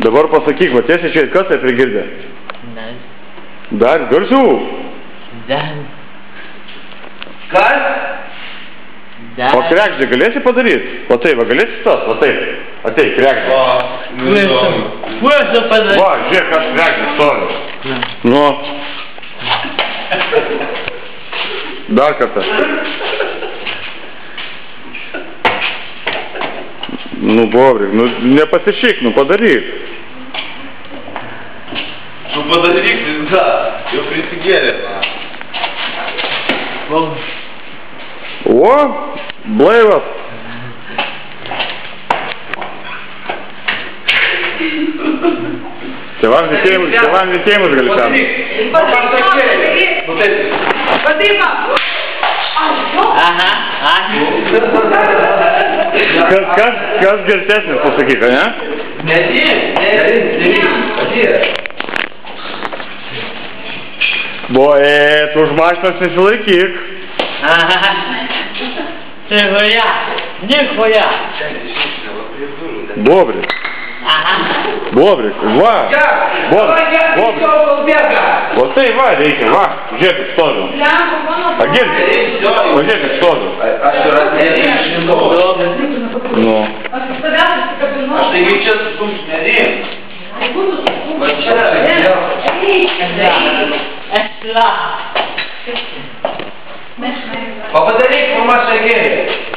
Dabar pasakyk, va tiesiai čia, kas tai prigirdė? Dar garsiau. Kas? O krekždė galėsi padaryti? Va taip, va galėsi tas, va taip. Atei, krekždė. Kuo padaryti? Va, žiūrėk, aš krekždė stoviu. Nu. Dar kartą. Nu, Bobrik, nu nepasišyk, nu padaryk. Nu padaryk, da, jau prisigėrė. O, blaivas. Tėvam visiems gali tam. Padaryk! Aha, Kas gersesnis pasakyk, ne? Tu už mašinos nesilaikyk. Aha. Nichuja. Bobrik. Aha. Bobrik, va. Bobrik. O tai va, reikia, va. Žiūrėk, stoviu. Agirti. Pažiūrėk, stoviu. Nu. Aš taigi čia skums nerim. Va čia. Padaryk, mama, čia gėrė.